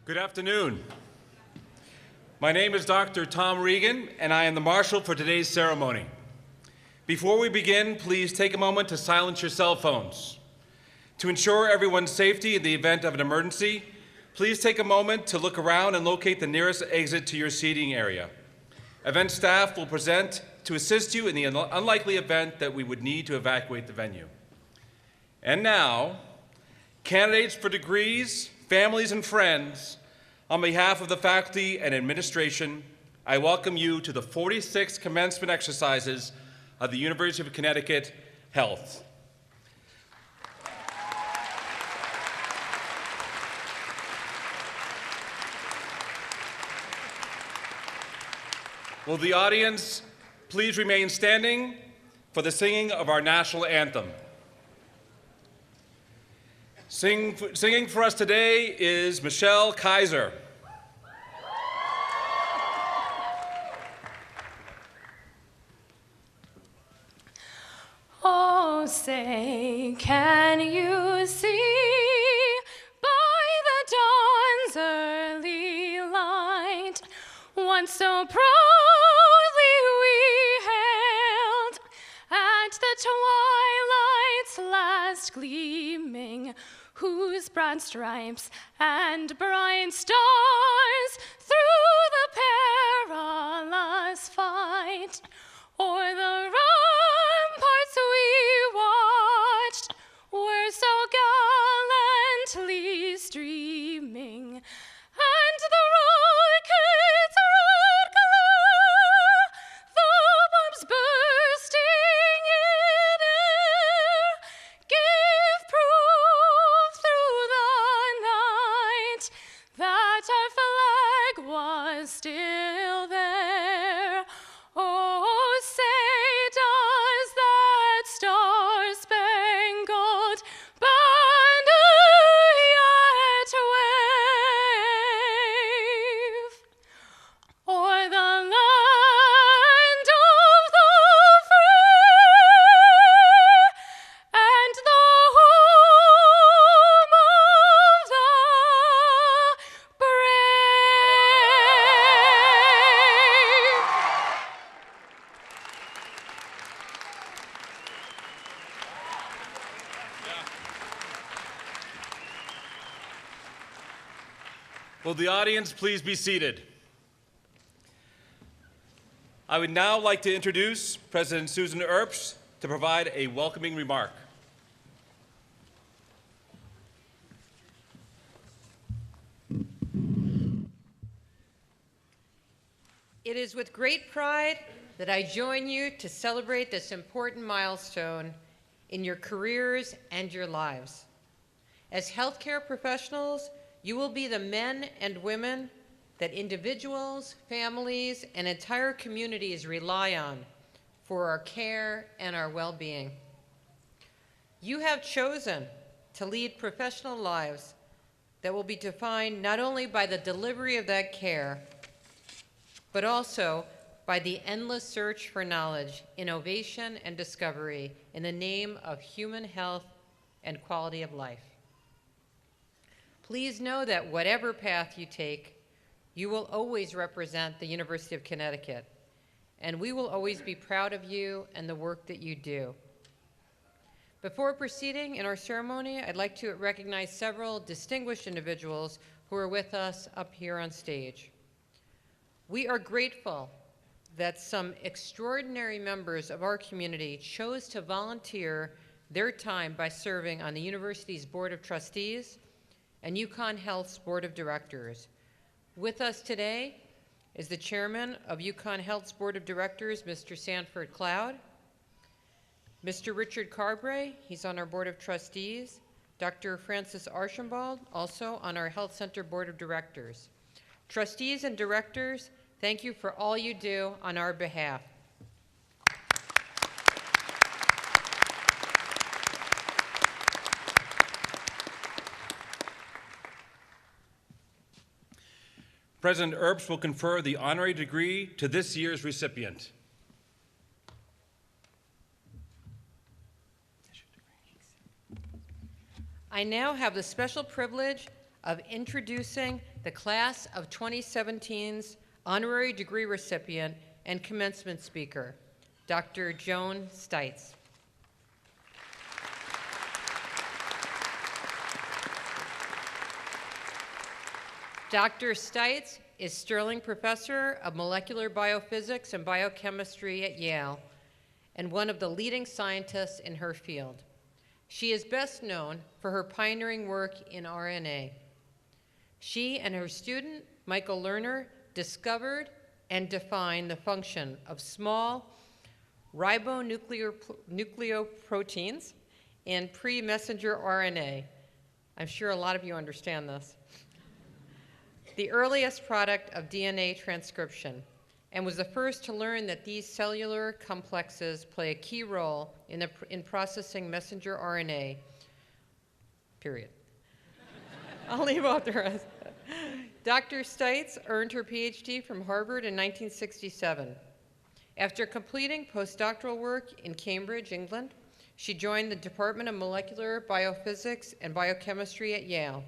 Good afternoon. My name is Dr. Tom Regan, and I am the marshal for today's ceremony. Before we begin, please take a moment to silence your cell phones. To ensure everyone's safety in the event of an emergency, please take a moment to look around and locate the nearest exit to your seating area. Event staff will present to assist you in the unlikely event that we would need to evacuate the venue. And now, candidates for degrees, families, and friends, on behalf of the faculty and administration, I welcome you to the 46th commencement exercises of the University of Connecticut Health. Will the audience please remain standing for the singing of our national anthem? Singing for us today is Michelle Kaiser. Oh, say, can you see by the dawn's early light once so proudly we hailed at the twilight's last gleaming, whose broad stripes and bright stars through the perilous fight o'er the ramparts we watched were so gallantly streaming, and the rockets' red glare, the bombs bursting in air, gave proof through the night that our flag was still there. Oh, say, does that star-spangled banner yet wave o'er the land of the free and the home of the brave? Will the audience please be seated? I would now like to introduce President Susan Earps to provide a welcoming remark. It is with great pride that I join you to celebrate this important milestone in your careers and your lives. As healthcare professionals, you will be the men and women that individuals, families, and entire communities rely on for our care and our well-being. You have chosen to lead professional lives that will be defined not only by the delivery of that care, but also by the endless search for knowledge, innovation, and discovery in the name of human health and quality of life. Please know that whatever path you take, you will always represent the University of Connecticut, and we will always be proud of you and the work that you do. Before proceeding in our ceremony, I'd like to recognize several distinguished individuals who are with us up here on stage. We are grateful that some extraordinary members of our community chose to volunteer their time by serving on the university's Board of Trustees and UConn Health's Board of Directors. With us today is the chairman of UConn Health's Board of Directors, Mr. Sanford Cloud, Mr. Richard Carbray, he's on our Board of Trustees, Dr. Francis Archambault, also on our Health Center Board of Directors. Trustees and directors, thank you for all you do on our behalf. President Earps will confer the honorary degree to this year's recipient. I now have the special privilege of introducing the class of 2017's honorary degree recipient and commencement speaker, Dr. Joan Steitz. Dr. Steitz is Sterling Professor of Molecular Biophysics and Biochemistry at Yale and one of the leading scientists in her field. She is best known for her pioneering work in RNA. She and her student, Michael Lerner, discovered and defined the function of small ribonucleoproteins in pre-messenger RNA. I'm sure a lot of you understand this. The earliest product of DNA transcription, and was the first to learn that these cellular complexes play a key role in processing messenger RNA, period. I'll leave out the rest. Dr. Steitz earned her Ph.D. from Harvard in 1967. After completing postdoctoral work in Cambridge, England, she joined the Department of Molecular Biophysics and Biochemistry at Yale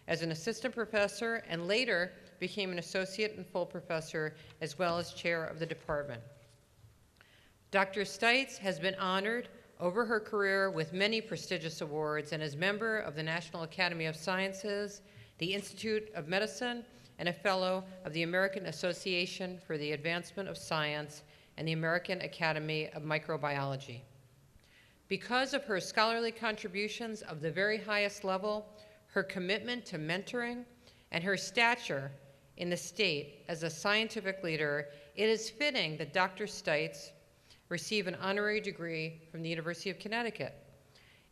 as an assistant professor and later became an associate and full professor as well as chair of the department. Dr. Steitz has been honored over her career with many prestigious awards and is member of the National Academy of Sciences, the Institute of Medicine, and a fellow of the American Association for the Advancement of Science and the American Academy of Microbiology. Because of her scholarly contributions of the very highest level, her commitment to mentoring, and her stature in the state as a scientific leader, it is fitting that Dr. Steitz receive an honorary degree from the University of Connecticut.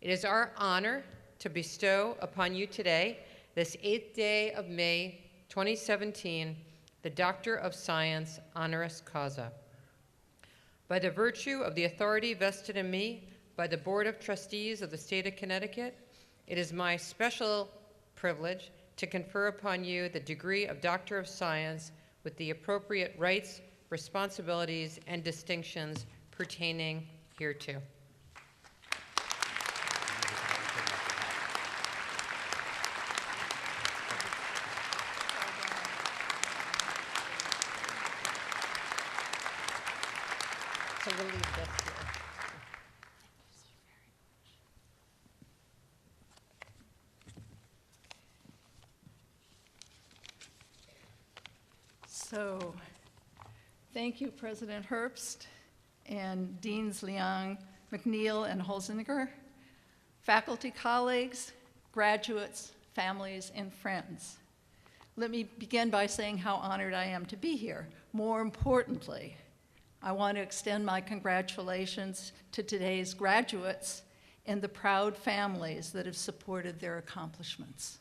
It is our honor to bestow upon you today, this 8th day of May 2017, the Doctor of Science honoris causa. By the virtue of the authority vested in me by the Board of Trustees of the State of Connecticut, it is my special privilege to confer upon you the degree of Doctor of Science with the appropriate rights, responsibilities, and distinctions pertaining hereto. So we'll leave this here. So, thank you, President Herbst and Deans Liang, McNeil, and Holzinger, faculty colleagues, graduates, families, and friends. Let me begin by saying how honored I am to be here. More importantly, I want to extend my congratulations to today's graduates and the proud families that have supported their accomplishments.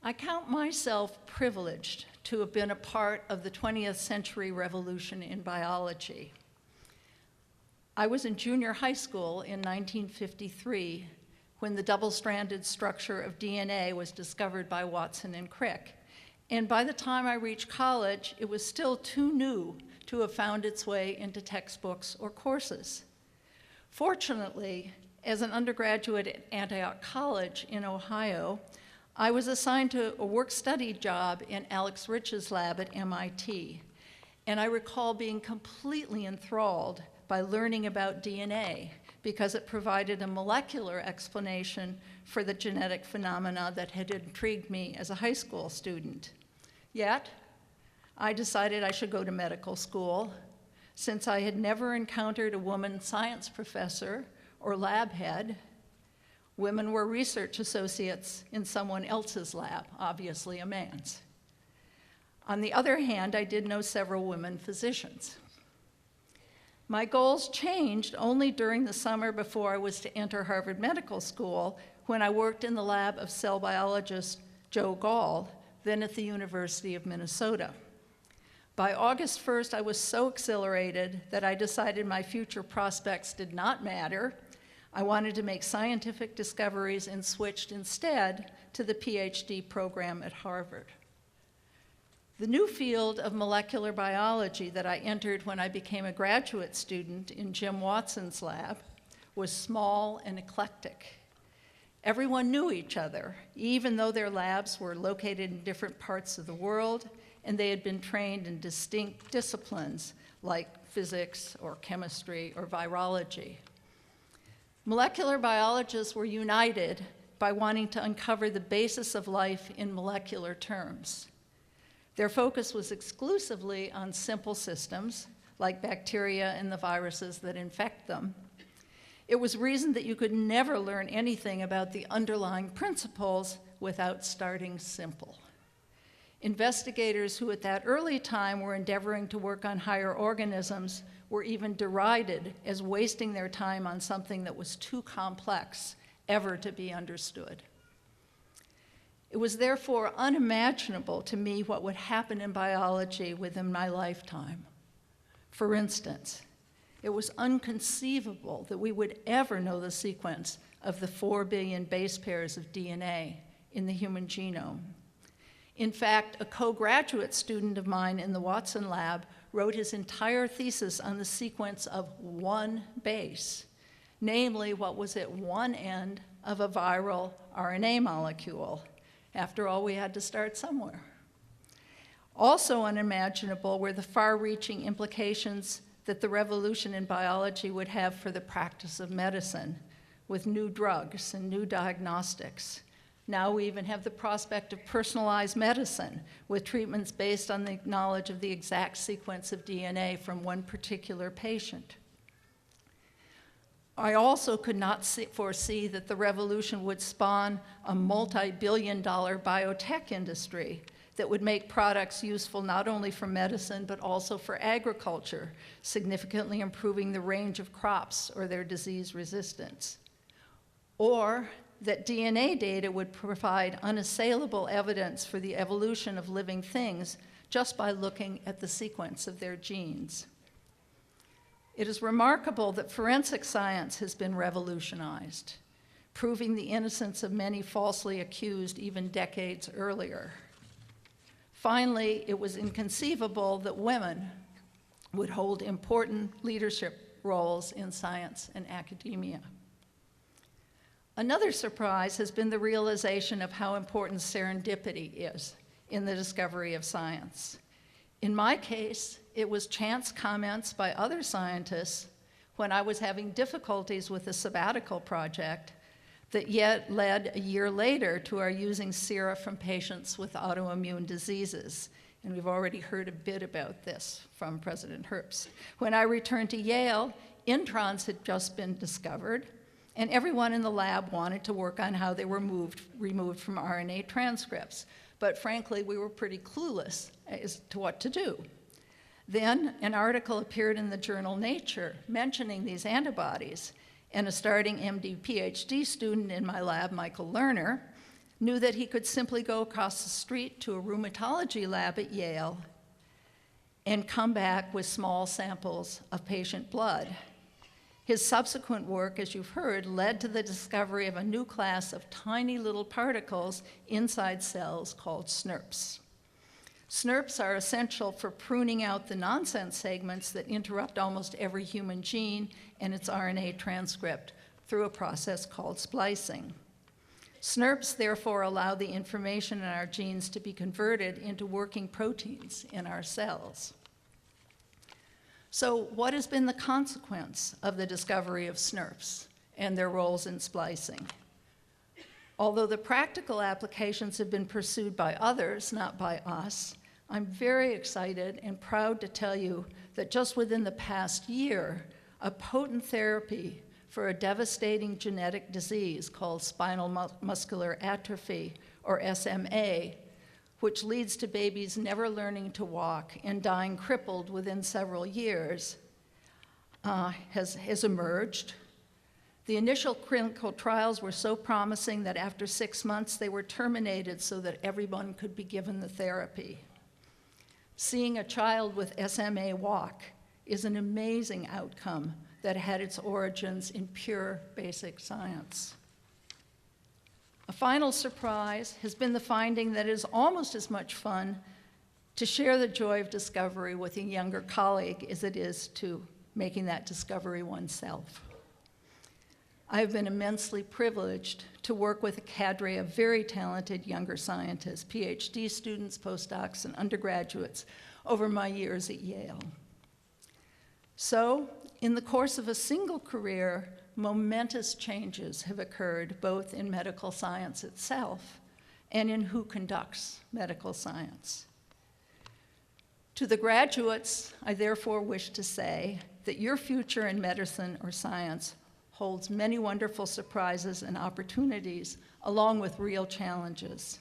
I count myself privileged to have been a part of the 20th century revolution in biology. I was in junior high school in 1953 when the double-stranded structure of DNA was discovered by Watson and Crick. And by the time I reached college, it was still too new to have found its way into textbooks or courses. Fortunately, as an undergraduate at Antioch College in Ohio, I was assigned to a work-study job in Alex Rich's lab at MIT, and I recall being completely enthralled by learning about DNA because it provided a molecular explanation for the genetic phenomena that had intrigued me as a high school student. Yet, I decided I should go to medical school since I had never encountered a woman science professor or lab head. Women were research associates in someone else's lab, obviously a man's. On the other hand, I did know several women physicians. My goals changed only during the summer before I was to enter Harvard Medical School when I worked in the lab of cell biologist Joe Gall, then at the University of Minnesota. By August 1st, I was so exhilarated that I decided my future prospects did not matter. I wanted to make scientific discoveries and switched instead to the Ph.D. program at Harvard. The new field of molecular biology that I entered when I became a graduate student in Jim Watson's lab was small and eclectic. Everyone knew each other, even though their labs were located in different parts of the world, and they had been trained in distinct disciplines like physics or chemistry or virology. Molecular biologists were united by wanting to uncover the basis of life in molecular terms. Their focus was exclusively on simple systems, like bacteria and the viruses that infect them. It was reasoned that you could never learn anything about the underlying principles without starting simple. Investigators who at that early time were endeavoring to work on higher organisms were even derided as wasting their time on something that was too complex ever to be understood. It was therefore unimaginable to me what would happen in biology within my lifetime. For instance, it was inconceivable that we would ever know the sequence of the 4 billion base pairs of DNA in the human genome. In fact, a co-graduate student of mine in the Watson lab wrote his entire thesis on the sequence of one base, namely what was at one end of a viral RNA molecule. After all, we had to start somewhere. Also unimaginable were the far-reaching implications that the revolution in biology would have for the practice of medicine, with new drugs and new diagnostics. Now we even have the prospect of personalized medicine, with treatments based on the knowledge of the exact sequence of DNA from one particular patient. I also could not foresee that the revolution would spawn a multi-billion-dollar biotech industry that would make products useful not only for medicine but also for agriculture, significantly improving the range of crops or their disease resistance. Or that DNA data would provide unassailable evidence for the evolution of living things just by looking at the sequence of their genes. It is remarkable that forensic science has been revolutionized, proving the innocence of many falsely accused even decades earlier. Finally, it was inconceivable that women would hold important leadership roles in science and academia. Another surprise has been the realization of how important serendipity is in the discovery of science. In my case, it was chance comments by other scientists when I was having difficulties with a sabbatical project that yet led a year later to our using sera from patients with autoimmune diseases. And we've already heard a bit about this from President Herbst. When I returned to Yale, introns had just been discovered, and everyone in the lab wanted to work on how they were removed from RNA transcripts. But frankly, we were pretty clueless as to what to do. Then an article appeared in the journal Nature mentioning these antibodies, and a starting MD Ph.D. student in my lab, Michael Lerner, knew that he could simply go across the street to a rheumatology lab at Yale and come back with small samples of patient blood. His subsequent work, as you've heard, led to the discovery of a new class of tiny little particles inside cells called SNRPs. SNRPs are essential for pruning out the nonsense segments that interrupt almost every human gene and its RNA transcript through a process called splicing. SNRPs therefore allow the information in our genes to be converted into working proteins in our cells. So what has been the consequence of the discovery of SNRPs and their roles in splicing? Although the practical applications have been pursued by others, not by us, I'm very excited and proud to tell you that just within the past year, a potent therapy for a devastating genetic disease called spinal muscular atrophy, or SMA, which leads to babies never learning to walk and dying crippled within several years, has emerged. The initial clinical trials were so promising that after 6 months they were terminated so that everyone could be given the therapy. Seeing a child with SMA walk is an amazing outcome that had its origins in pure basic science. A final surprise has been the finding that it is almost as much fun to share the joy of discovery with a younger colleague as it is to making that discovery oneself. I've been immensely privileged to work with a cadre of very talented younger scientists, Ph.D. students, postdocs, and undergraduates over my years at Yale. So, in the course of a single career, momentous changes have occurred both in medical science itself and in who conducts medical science. To the graduates, I therefore wish to say that your future in medicine or science holds many wonderful surprises and opportunities, along with real challenges.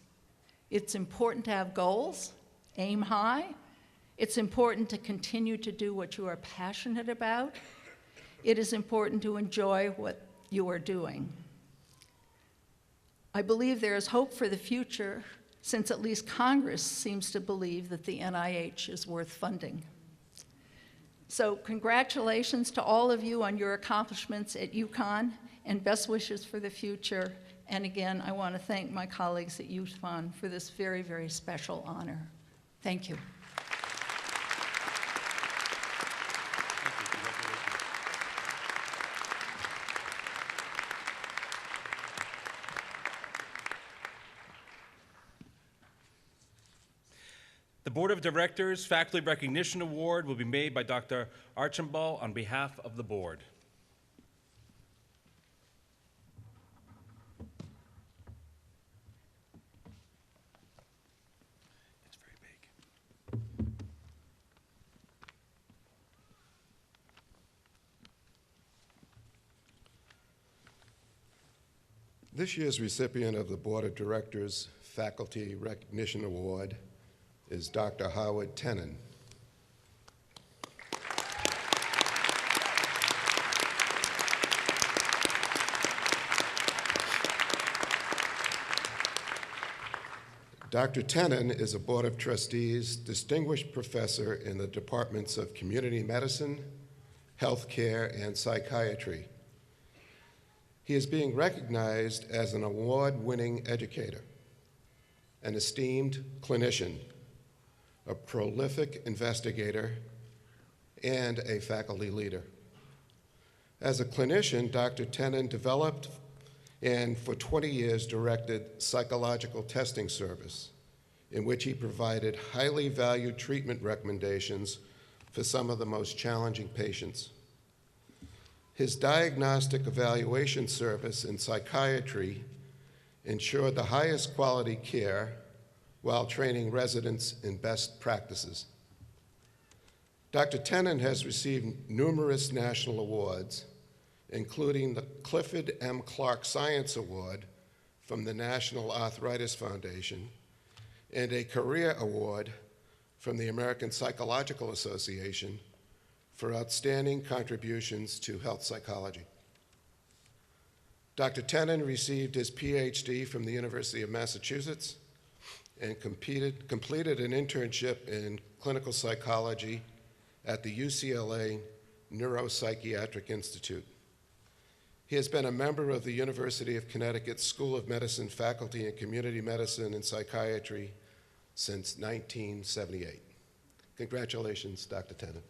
It's important to have goals, aim high. It's important to continue to do what you are passionate about. It is important to enjoy what you are doing. I believe there is hope for the future, since at least Congress seems to believe that the NIH is worth funding. So congratulations to all of you on your accomplishments at UConn, and best wishes for the future. And again, I want to thank my colleagues at UConn for this very, very special honor. Thank you. The Board of Directors Faculty Recognition Award will be made by Dr. Archambault on behalf of the board. It's very big. This year's recipient of the Board of Directors Faculty Recognition Award is Dr. Howard Tenen. Dr. Tenen is a Board of Trustees Distinguished Professor in the Departments of Community Medicine, Healthcare, and Psychiatry. He is being recognized as an award-winning educator, an esteemed clinician, a prolific investigator, and a faculty leader. As a clinician, Dr. Tenen developed and for 20 years directed psychological testing service, in which he provided highly valued treatment recommendations for some of the most challenging patients. His diagnostic evaluation service in psychiatry ensured the highest quality care while training residents in best practices. Dr. Tenen has received numerous national awards, including the Clifford M. Clark Science Award from the National Arthritis Foundation and a Career Award from the American Psychological Association for outstanding contributions to health psychology. Dr. Tenen received his Ph.D. from the University of Massachusetts and completed an internship in clinical psychology at the UCLA Neuropsychiatric Institute. He has been a member of the University of Connecticut School of Medicine faculty in community medicine and psychiatry since 1978. Congratulations, Dr. Tenen.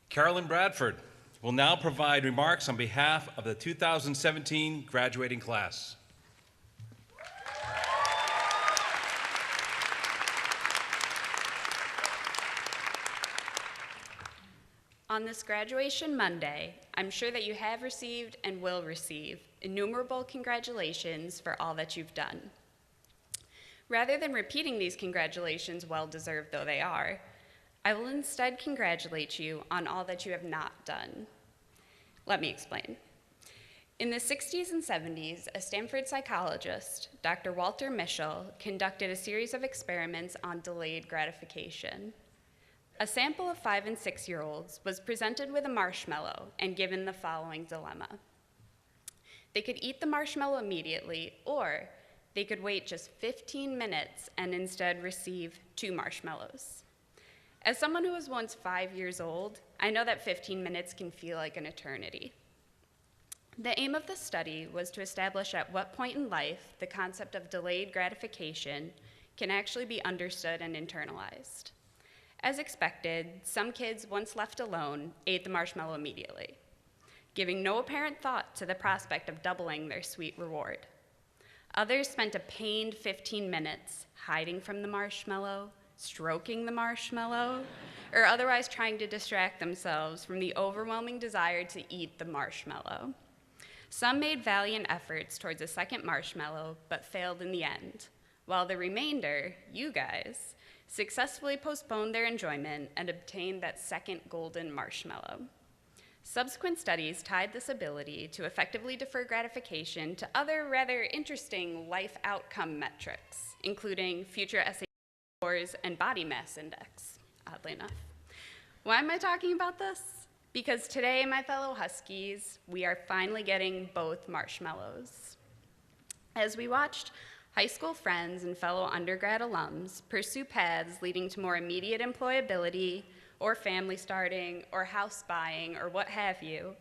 Carolyn Bradford will now provide remarks on behalf of the 2017 graduating class. On this graduation Monday, I'm sure that you have received and will receive innumerable congratulations for all that you've done. Rather than repeating these congratulations, well-deserved though they are, I will instead congratulate you on all that you have not done. Let me explain. In the 60s and 70s, a Stanford psychologist, Dr. Walter Mischel, conducted a series of experiments on delayed gratification. A sample of 5- and 6-year-olds was presented with a marshmallow and given the following dilemma. They could eat the marshmallow immediately, or they could wait just 15 minutes and instead receive 2 marshmallows. As someone who was once 5 years old, I know that 15 minutes can feel like an eternity. The aim of the study was to establish at what point in life the concept of delayed gratification can actually be understood and internalized. As expected, some kids, once left alone, ate the marshmallow immediately, giving no apparent thought to the prospect of doubling their sweet reward. Others spent a pained 15 minutes hiding from the marshmallow, stroking the marshmallow, or otherwise trying to distract themselves from the overwhelming desire to eat the marshmallow. Some made valiant efforts towards a second marshmallow, but failed in the end, while the remainder, you guys, successfully postponed their enjoyment and obtained that second golden marshmallow. Subsequent studies tied this ability to effectively defer gratification to other rather interesting life outcome metrics, including future SAT scores and body mass index, oddly enough. Why am I talking about this? Because today, my fellow Huskies, we are finally getting both marshmallows. As we watched high school friends and fellow undergrad alums pursue paths leading to more immediate employability, or family starting, or house buying, or what have you,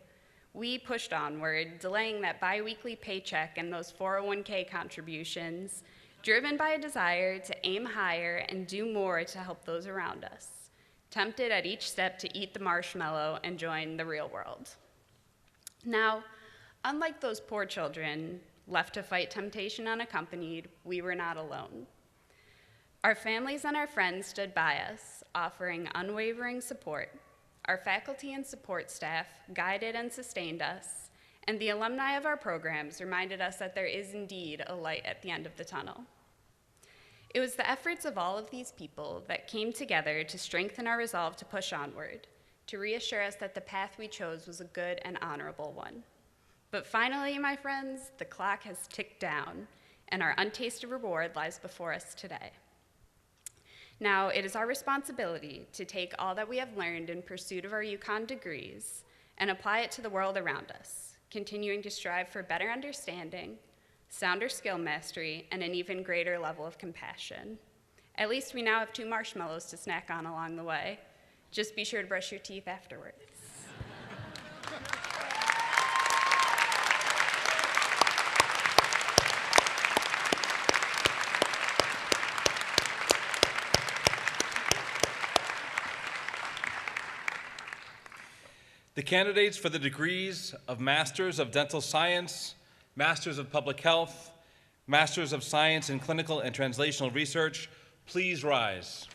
we pushed onward, delaying that biweekly paycheck and those 401k contributions, driven by a desire to aim higher and do more to help those around us, tempted at each step to eat the marshmallow and join the real world. Now, unlike those poor children left to fight temptation unaccompanied, we were not alone. Our families and our friends stood by us, offering unwavering support. Our faculty and support staff guided and sustained us, and the alumni of our programs reminded us that there is indeed a light at the end of the tunnel. It was the efforts of all of these people that came together to strengthen our resolve to push onward, to reassure us that the path we chose was a good and honorable one. But finally, my friends, the clock has ticked down, and our untasted reward lies before us today. Now, it is our responsibility to take all that we have learned in pursuit of our UConn degrees and apply it to the world around us, continuing to strive for better understanding, sounder skill mastery, and an even greater level of compassion. At least we now have 2 marshmallows to snack on along the way. Just be sure to brush your teeth afterwards. The candidates for the degrees of Masters of Dental Science, Masters of Public Health, Masters of Science in Clinical and Translational Research, please rise.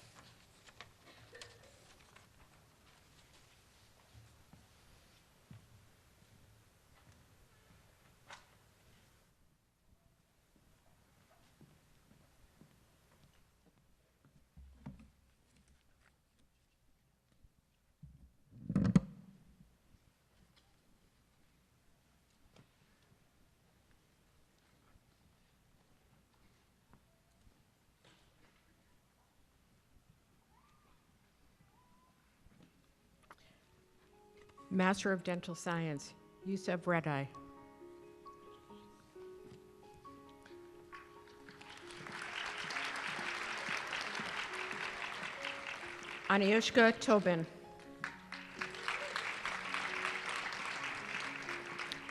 Master of Dental Science, Yusuf Redeye. Aniushka Tobin.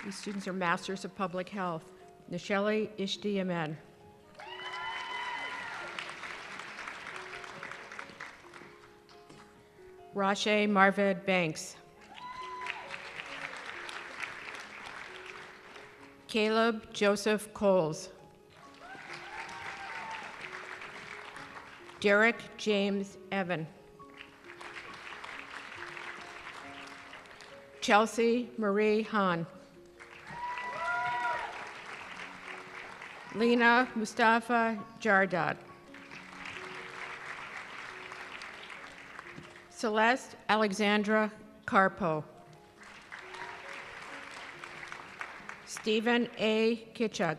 These students are Masters of Public Health. Nisheli Ishti Ahmed. Rashe Marvid Banks. Caleb Joseph Coles. Derek James Evan. Chelsea Marie Hahn. Lena Mustafa Jardad. Celeste Alexandra Carpo. Stephen A. Kitchug.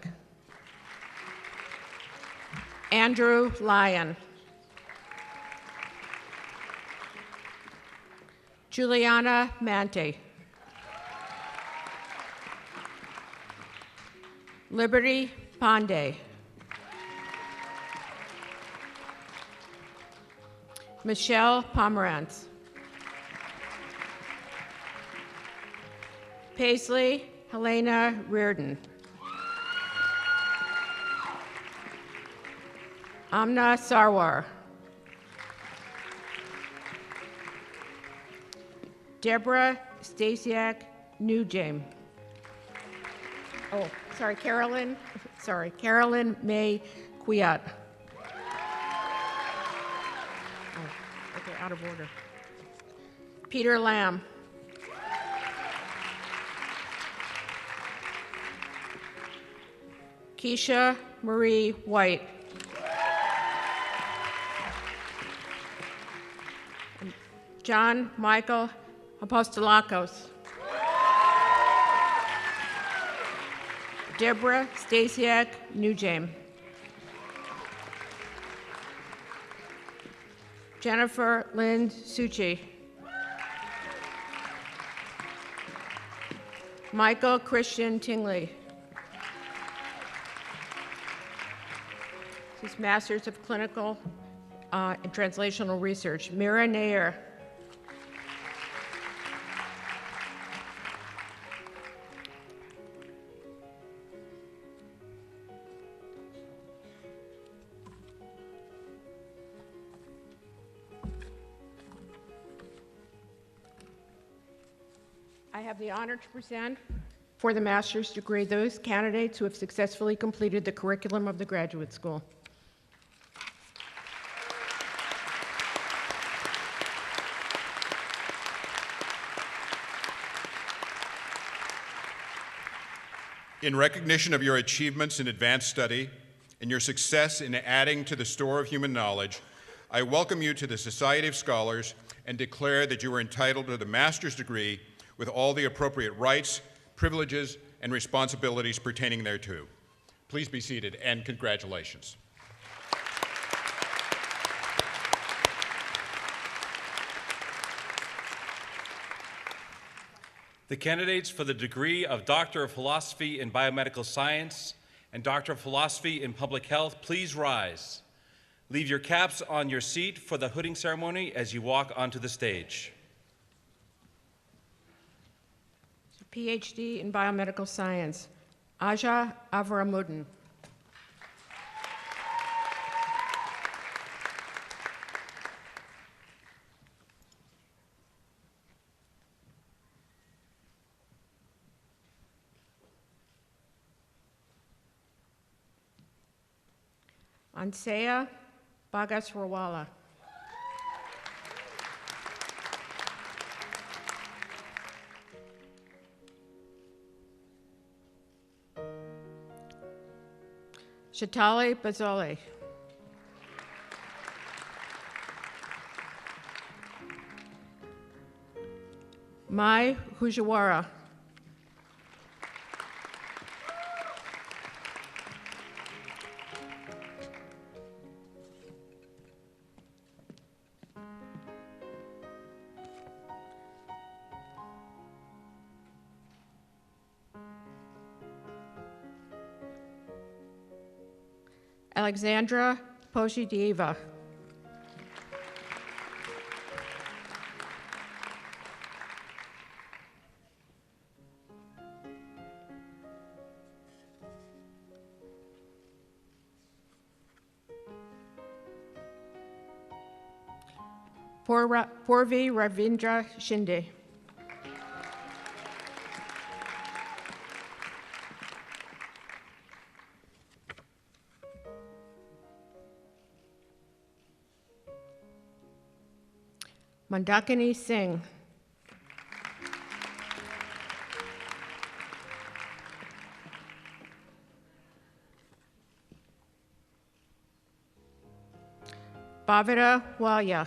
Andrew Lyon. Juliana Mante. Liberty Pandey. Michelle Pomerantz. Paisley Helena Reardon. Amna Sarwar. Deborah Stasiak Newjame. Oh, sorry, Carolyn May Kwiat. Oh, okay, out of order. Peter Lamb. Keisha Marie White. John Michael Apostolakos. Deborah Stasiak Newjame. Jennifer Lynn Suchi. Michael Christian Tingley. This is Masters of Clinical and Translational Research. Mira Nair. I have the honor to present for the master's degree those candidates who have successfully completed the curriculum of the graduate school. In recognition of your achievements in advanced study and your success in adding to the store of human knowledge, I welcome you to the Society of Scholars and declare that you are entitled to the master's degree with all the appropriate rights, privileges, and responsibilities pertaining thereto. Please be seated, and congratulations. The candidates for the degree of Doctor of Philosophy in Biomedical Science and Doctor of Philosophy in Public Health, please rise. Leave your caps on your seat for the hooding ceremony as you walk onto the stage. Ph.D. in Biomedical Science, Aja Avramuddin. Ansaya Bagasrawala. Shatali Bazoli. Mai Hujawara. Alexandra Poshidieva. Purvi Ravindra Shinde. Mandakini Singh. Bhavira Walya.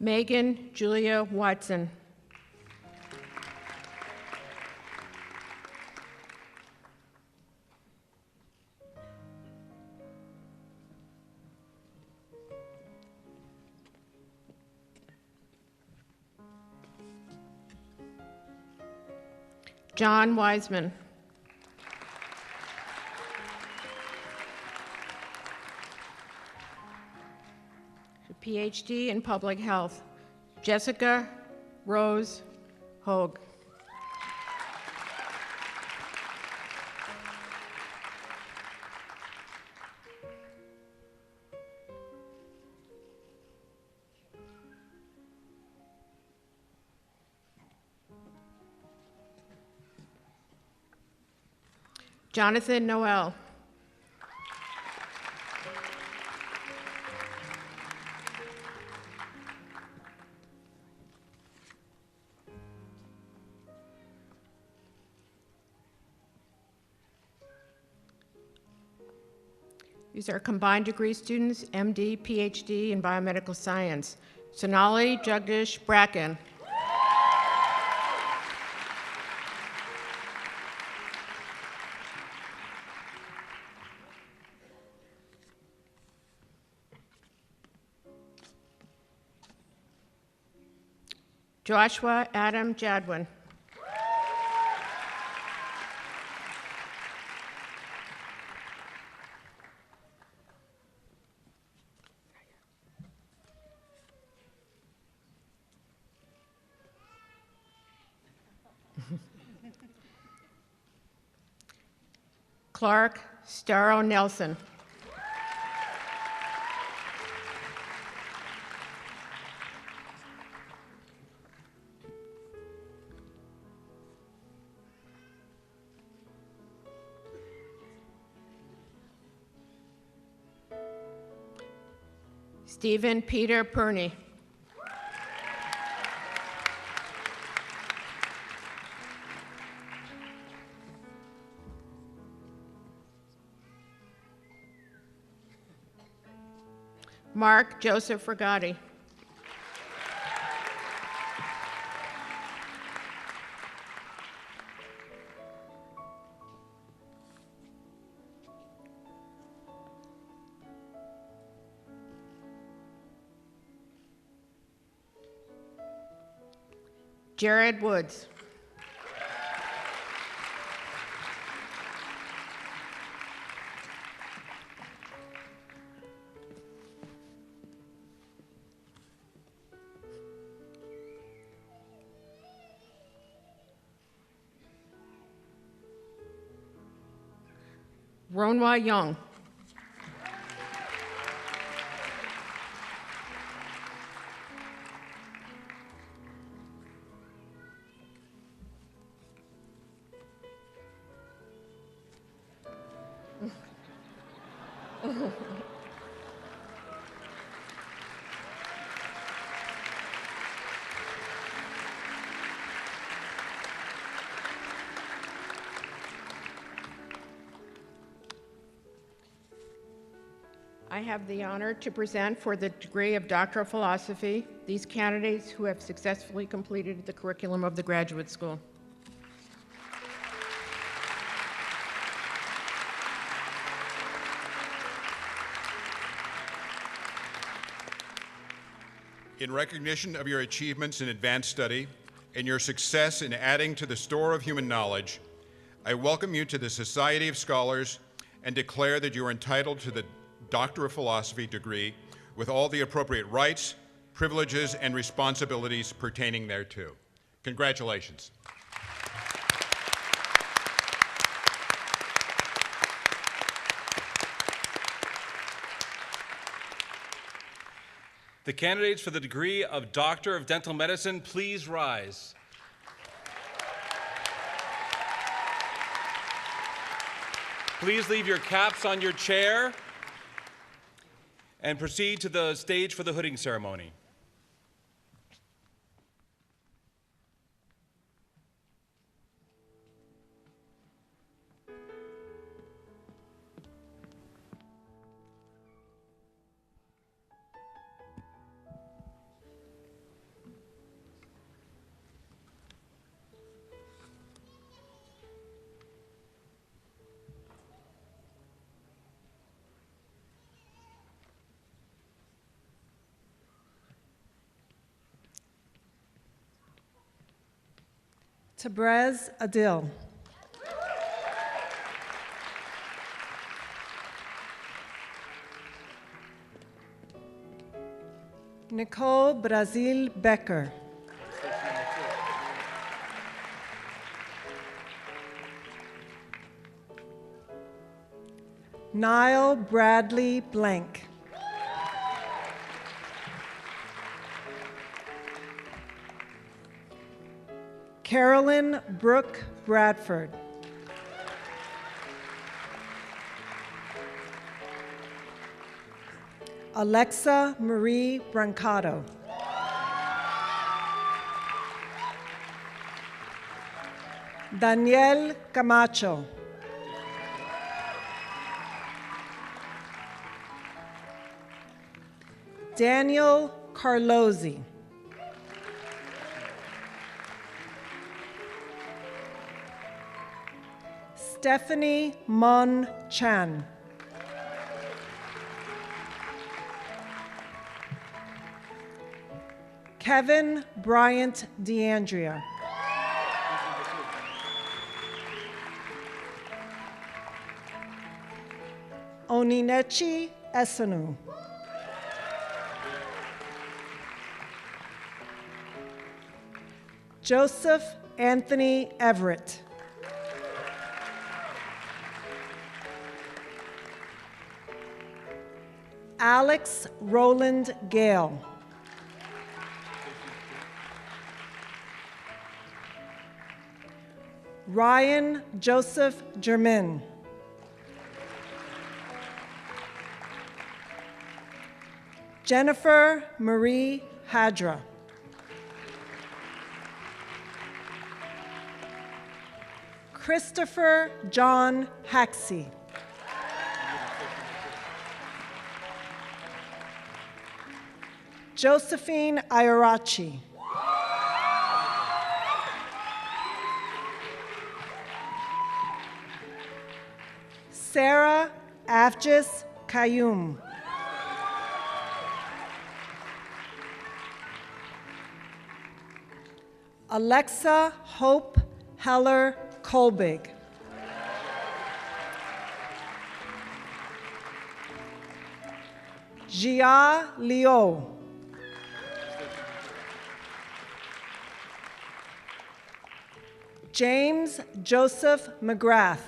Megan Julia Watson. John Wiseman. Ph.D. in Public Health, Jessica Rose Hogue. Jonathan Noel. These are combined degree students, MD, PhD in Biomedical Science. Sonali Jagdish Bracken. Joshua Adam Jadwin. Clark Starrow Nelson. Stephen Peter Perney. Mark Joseph Fragati. Jared Woods. Ronwa Young. I have the honor to present for the degree of Doctor of Philosophy these candidates who have successfully completed the curriculum of the graduate school. In recognition of your achievements in advanced study and your success in adding to the store of human knowledge, I welcome you to the Society of Scholars and declare that you are entitled to the Doctor of Philosophy degree with all the appropriate rights, privileges, and responsibilities pertaining thereto. Congratulations. The candidates for the degree of Doctor of Dental Medicine, please rise. Please leave your caps on your chair and proceed to the stage for the hooding ceremony. Tabrez Adil. Nicole Brazil Becker. Niall Bradley Blank. Carolyn Brooke Bradford. Alexa Marie Brancato. Danielle Camacho. Daniel Carlozzi. Stephanie Mon Chan. Kevin Bryant DeAndrea. Oninechi Esanu. Joseph Anthony Everett. Alex Roland Gale. Ryan Joseph Germain. Jennifer Marie Hadra. Christopher John Haxey. Josephine Iorachi. Sarah Avgis Kayum. Alexa Hope Heller Kolbig. Jia Liu. James Joseph McGrath.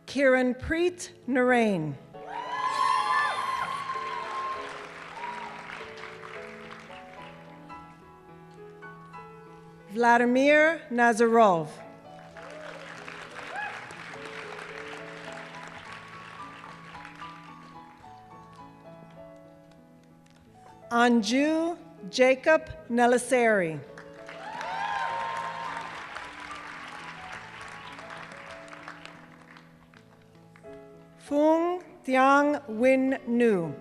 Kiran Preet Narain. Vladimir Nazarov. Anju Jacob Neliseri. Phung Thiang Win Nu.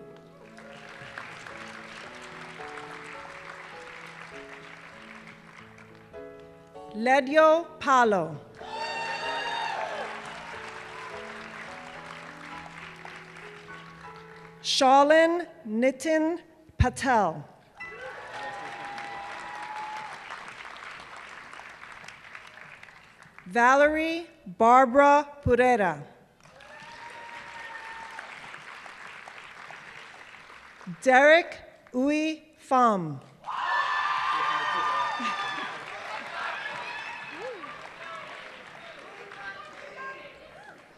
Ledyo Palo. Shalin Nitin Patel. Valerie Barbara Purera. Derek Uy Pham.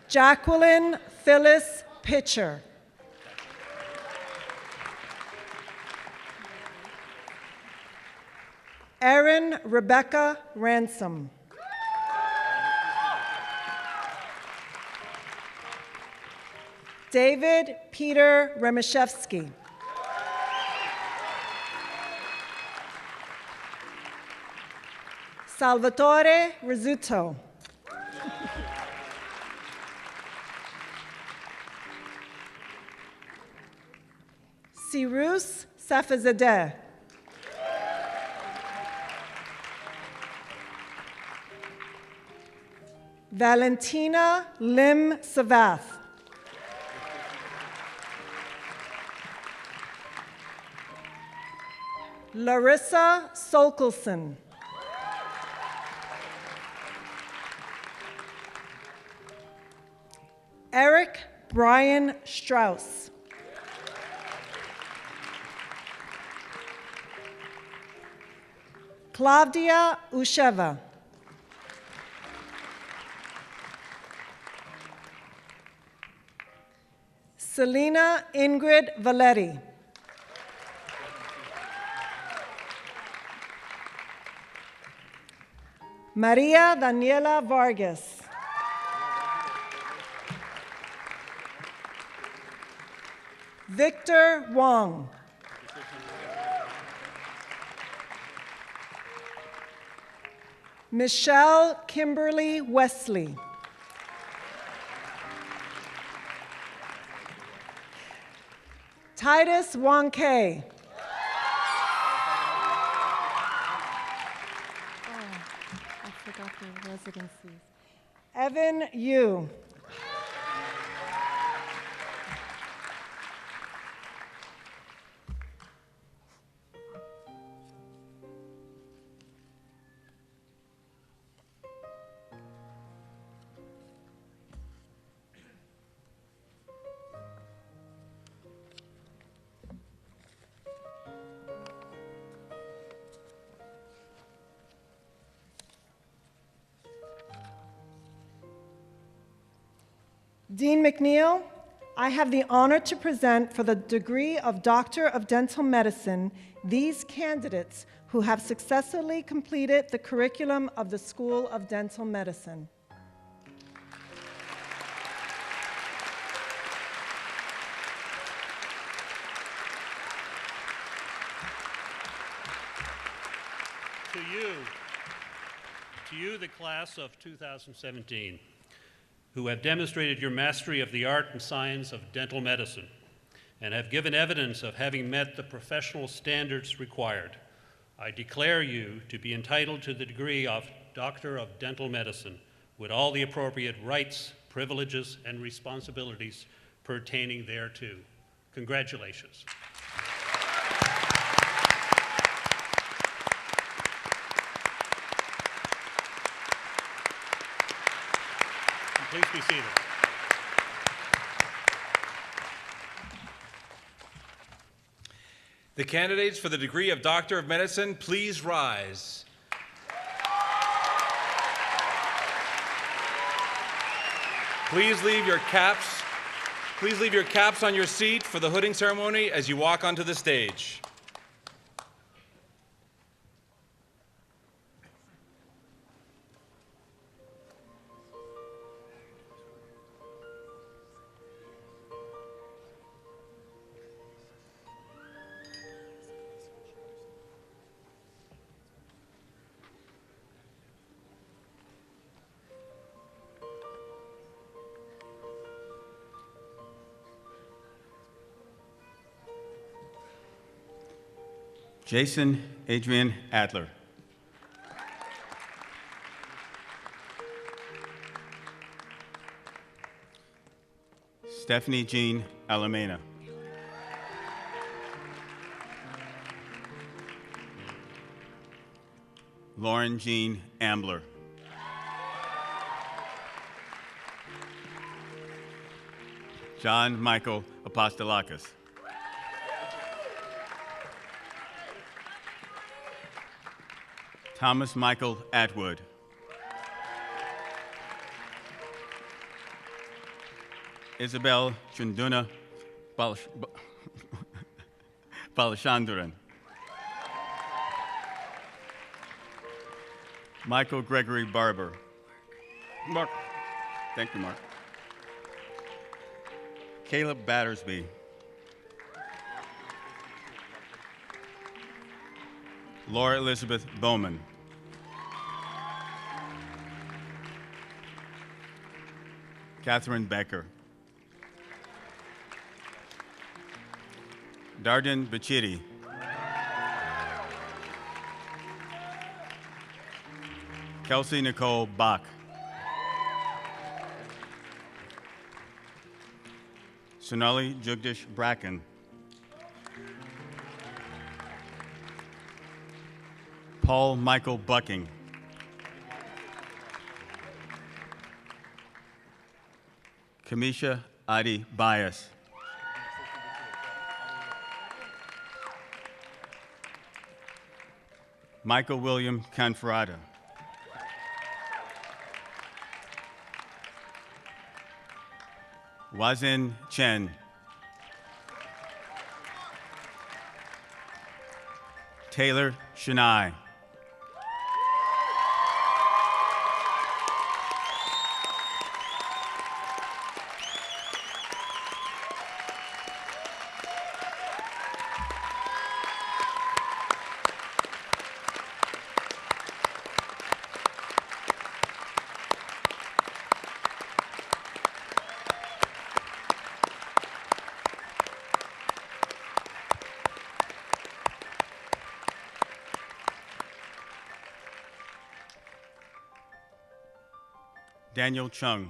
Jacqueline Phyllis Pitcher. Erin Rebecca Ransom. David Peter Remishevsky. Salvatore Rizzuto. Cyrus Safazadeh. Valentina Lim Savath. Larissa Solkelson. Eric Brian Strauss. Claudia Usheva. Selena Ingrid Valetti. Maria Daniela Vargas. Victor Wong. Michelle Kimberly Wesley. Titus Wong-Kay. I forgot the residencies. Evan Yu. Dean McNeil, I have the honor to present for the degree of Doctor of Dental Medicine these candidates who have successfully completed the curriculum of the School of Dental Medicine. To you, the class of 2017, who have demonstrated your mastery of the art and science of dental medicine and have given evidence of having met the professional standards required, I declare you to be entitled to the degree of Doctor of Dental Medicine with all the appropriate rights, privileges, and responsibilities pertaining thereto. Congratulations. Please be seated. The candidates for the degree of Doctor of Medicine, please rise. Please leave your caps on your seat for the hooding ceremony as you walk onto the stage. Jason Adrian Adler. Stephanie Jean Alamena. Lauren Jean Ambler. John Michael Apostolakis. Thomas Michael Atwood. Isabel Chunduna Balachandran. Michael Gregory Barber. Mark. Thank you, Mark. Caleb Battersby. Laura Elizabeth Bowman. Catherine Becker. Darden Bachiti. Kelsey Nicole Bach. Sonali Jugdish Bracken. Paul Michael Bucking. Kamisha Adi Bias. Michael William Conferrada. Wazin Chen. Taylor Shania. Daniel Chung.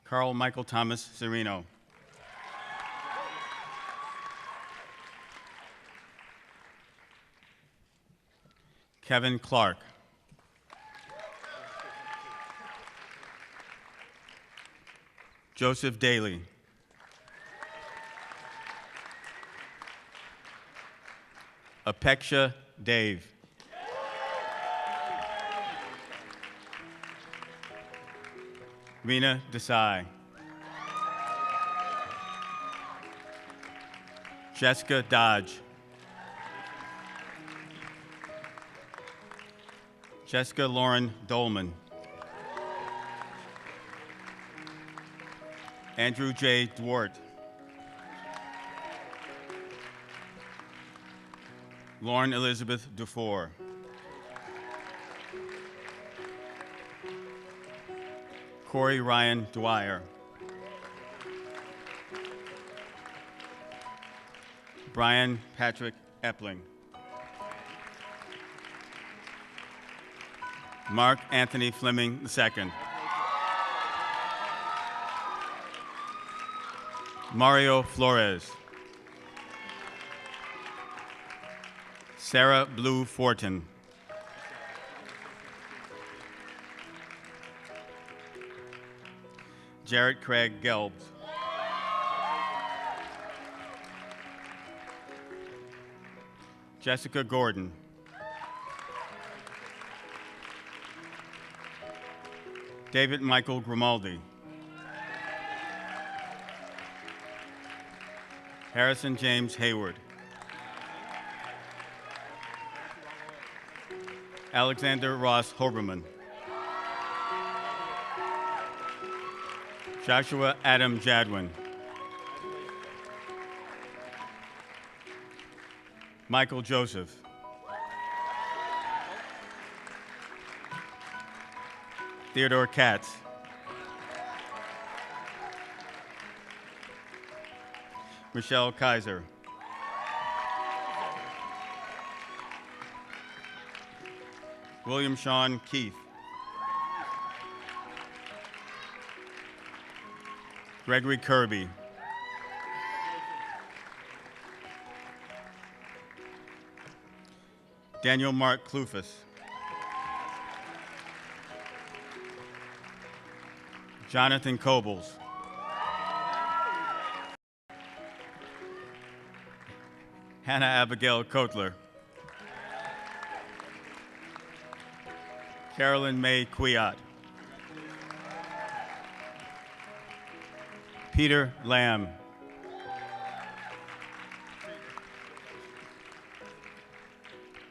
Carl Michael Thomas Sereno. Kevin Clark. Joseph Daly. Apeksha Dave. Rena Desai. Jessica Dodge. Jessica Lauren Dolman. Andrew J. Dwart. Lauren Elizabeth Dufour. Corey Ryan Dwyer. Brian Patrick Epling. Mark Anthony Fleming II. Mario Flores. Sarah Blue Fortin. Jarrett Craig Gelbs. Jessica Gordon. David Michael Grimaldi. Harrison James Hayward. Alexander Ross Hoberman. Joshua Adam Jadwin. Michael Joseph. Theodore Katz. Michelle Kaiser. William Sean Keith. Gregory Kirby. Daniel Mark Klufus. Jonathan Cobles. Hannah Abigail Kotler. Carolyn May Kwiat. Peter Lamb.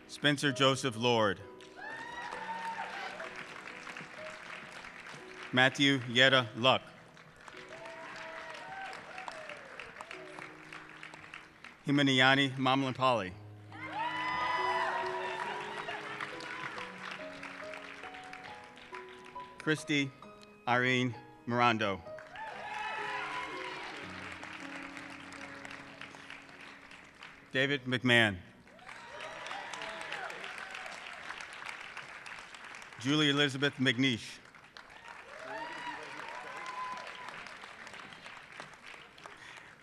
Spencer Joseph Lord. Matthew Yetta Luck. Himaniyani Mamlampali. Christy Irene Mirando. David McMahon. Julie Elizabeth McNeish.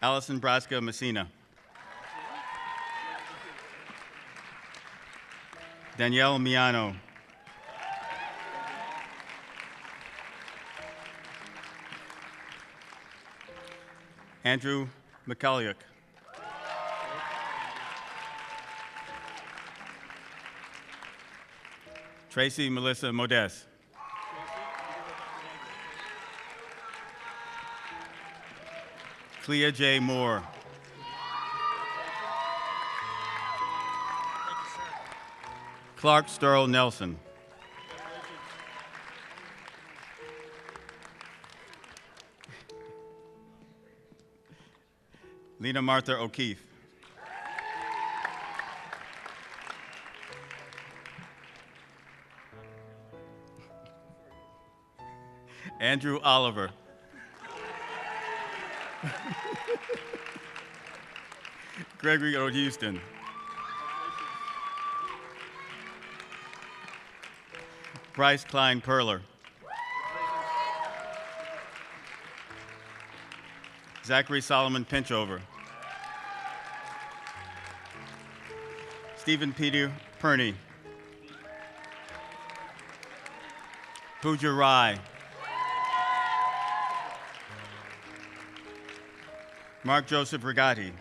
Allison Braska Messina. Danielle Miano. Andrew McCulloch. Tracy Melissa Modest. Clea J. Moore. Clark Sterl Nelson. Lena Martha O'Keefe. Andrew Oliver. Gregory O. Houston. Bryce Klein Perler. Zachary Solomon Pinchover. Stephen Peter Perney. Pooja Rai. Mark Joseph Rigatti.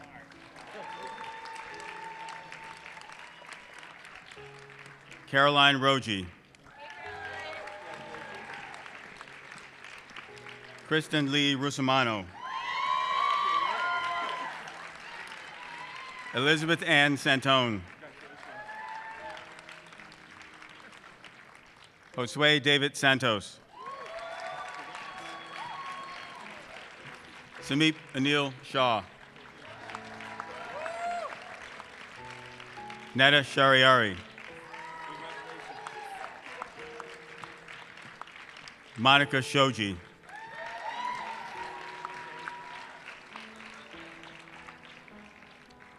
Caroline Rogi. Kristen Lee Rusomano. Elizabeth Ann Santone. Josue David Santos. Sameep Anil Shah. Netta Shariari. Monica Shoji.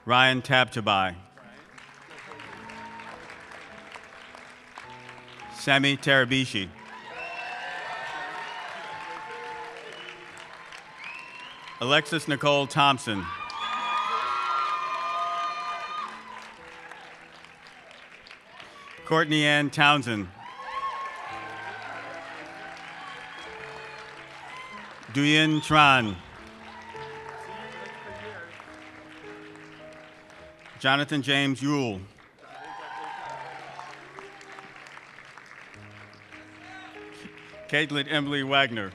Ryan Tabtabai. Sami Tarabishi. Alexis Nicole Thompson. Courtney Ann Townsend. Duyin Tran. Jonathan James Yule. Caitlin Emily Wagner.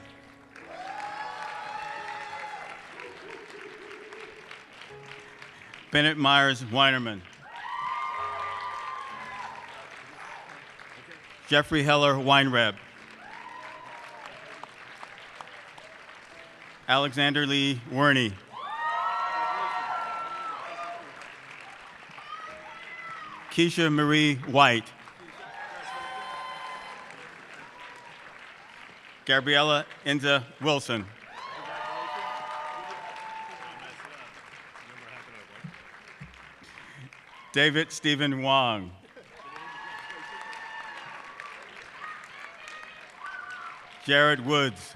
Bennett Myers Weinerman. Jeffrey Heller Weinreb. Alexander Lee Werney. Keisha Marie White. Gabriella Enza Wilson. David Stephen Wong. Jared Woods.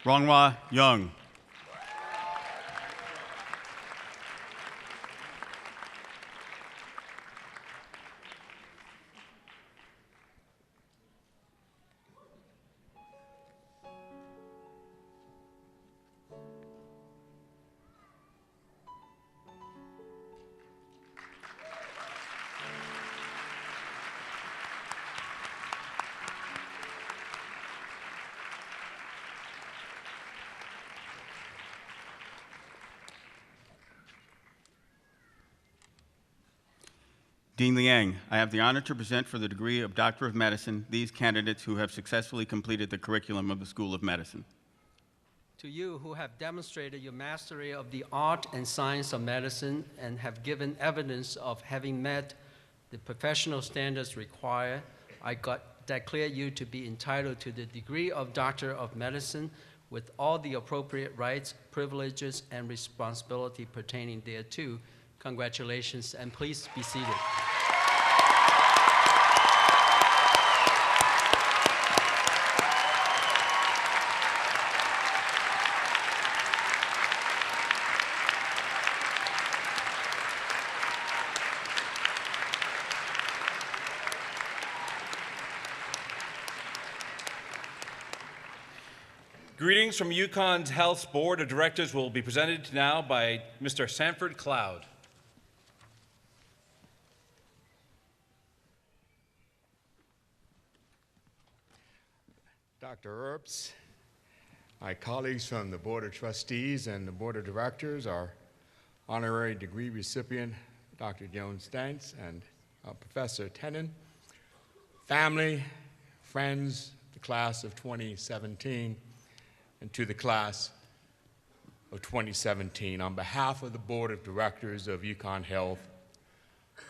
Ronghua Young. Dean Liang, I have the honor to present for the degree of Doctor of Medicine these candidates who have successfully completed the curriculum of the School of Medicine. To you who have demonstrated your mastery of the art and science of medicine and have given evidence of having met the professional standards required, I declare you to be entitled to the degree of Doctor of Medicine with all the appropriate rights, privileges, and responsibility pertaining thereto. Congratulations, and please be seated. Greetings from UConn's Health Board of Directors will be presented now by Mr. Sanford Cloud. Dr. Earps, my colleagues from the Board of Trustees and the Board of Directors, our honorary degree recipient, Dr. Joan Steitz, and Professor Tenen, family, friends, the class of 2017, and to the class of 2017. On behalf of the Board of Directors of UConn Health,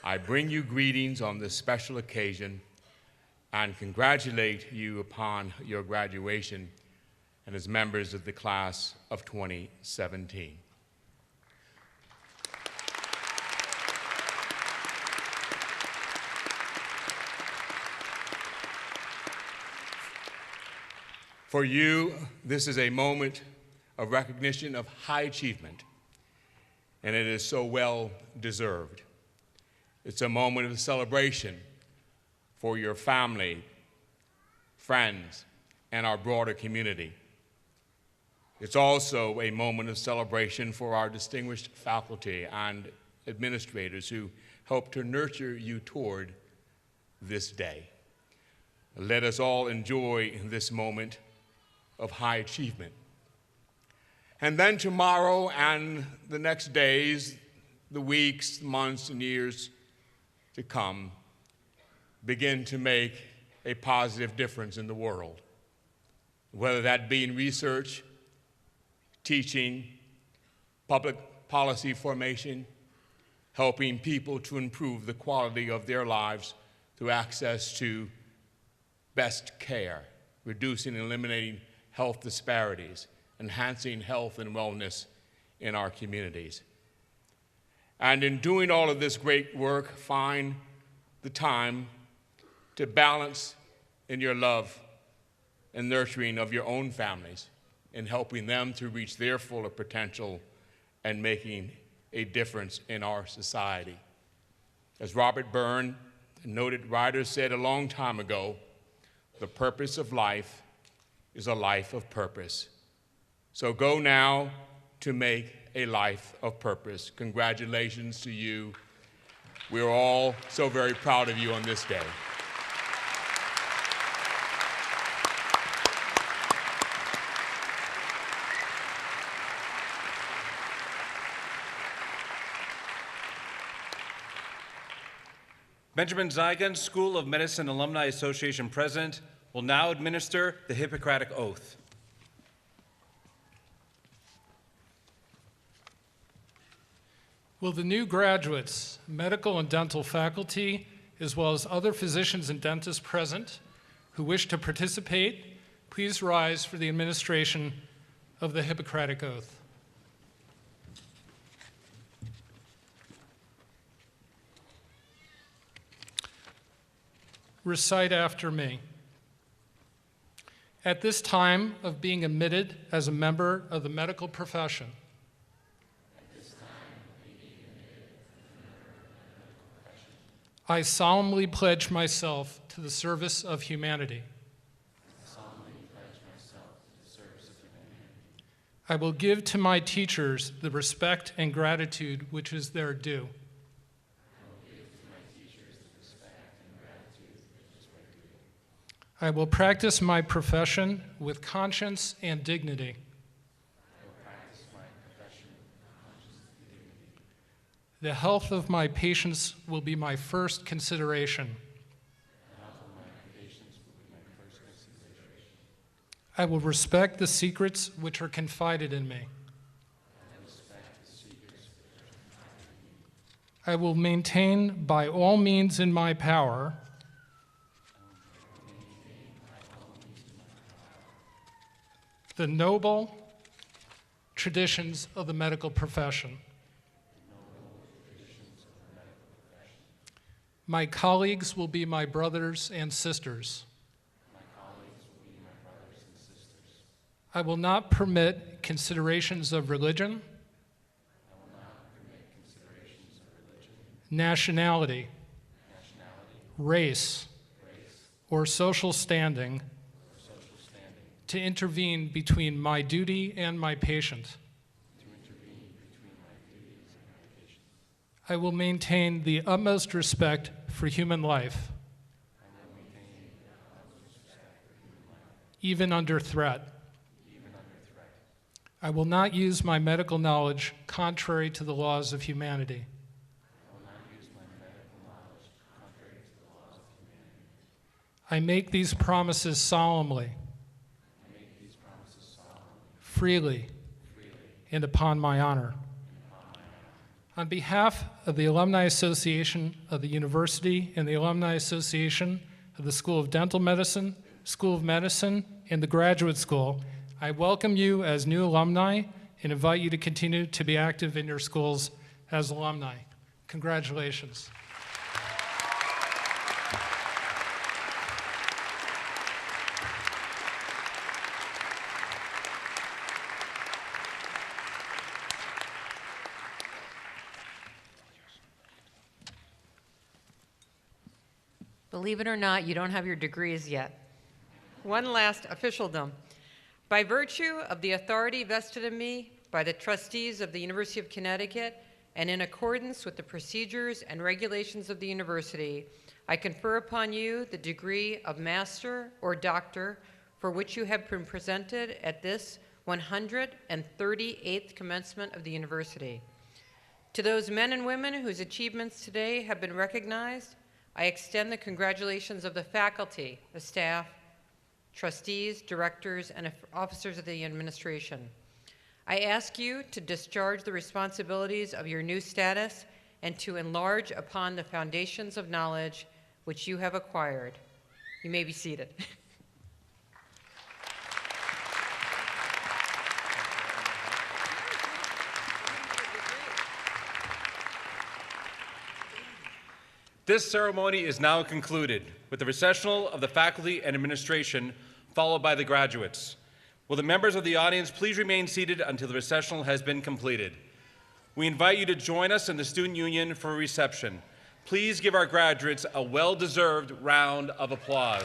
I bring you greetings on this special occasion and congratulate you upon your graduation and as members of the class of 2017. For you, this is a moment of recognition of high achievement, and it is so well deserved. It's a moment of celebration for your family, friends, and our broader community. It's also a moment of celebration for our distinguished faculty and administrators who help to nurture you toward this day. Let us all enjoy this moment of high achievement. And then tomorrow and the next days, the weeks, months, and years to come, begin to make a positive difference in the world, whether that be in research, teaching, public policy formation, helping people to improve the quality of their lives through access to best care, reducing and eliminating health disparities, enhancing health and wellness in our communities. And in doing all of this great work, find the time to balance in your love and nurturing of your own families, in helping them to reach their fuller potential and making a difference in our society. As Robert Byrne, a noted writer, said a long time ago, the purpose of life is a life of purpose. So go now to make a life of purpose. Congratulations to you. We're all so very proud of you on this day. Benjamin Zygon, School of Medicine Alumni Association President, will now administer the Hippocratic Oath. Will the new graduates, medical and dental faculty, as well as other physicians and dentists present who wish to participate, please rise for the administration of the Hippocratic Oath. Recite after me. At this time of being admitted as a member of the medical profession, I solemnly pledge myself to the service of humanity. I will give to my teachers the respect and gratitude which is their due. I will practice my profession with conscience and dignity. The health of my patients will be my first consideration. I will respect the secrets which are confided in me. I will maintain by all means in my power the noble traditions of the medical profession. My colleagues will be my brothers and sisters. I will not permit considerations of religion, nationality, race, or social standing to intervene between my duty and my patient. I will maintain the utmost respect for human life, even under threat. I will not use my medical knowledge contrary to the laws of humanity. I make these promises solemnly, freely, and upon my honor. On behalf of the Alumni Association of the University and the Alumni Association of the School of Dental Medicine, School of Medicine, and the Graduate School, I welcome you as new alumni and invite you to continue to be active in your schools as alumni. Congratulations. Believe it or not, you don't have your degrees yet. One last officialdom. By virtue of the authority vested in me by the trustees of the University of Connecticut and in accordance with the procedures and regulations of the university, I confer upon you the degree of Master or Doctor for which you have been presented at this 138th commencement of the university. To those men and women whose achievements today have been recognized, I extend the congratulations of the faculty, the staff, trustees, directors, and officers of the administration. I ask you to discharge the responsibilities of your new status and to enlarge upon the foundations of knowledge which you have acquired. You may be seated. This ceremony is now concluded with the recessional of the faculty and administration, followed by the graduates. Will the members of the audience please remain seated until the recessional has been completed? We invite you to join us in the Student Union for a reception. Please give our graduates a well-deserved round of applause.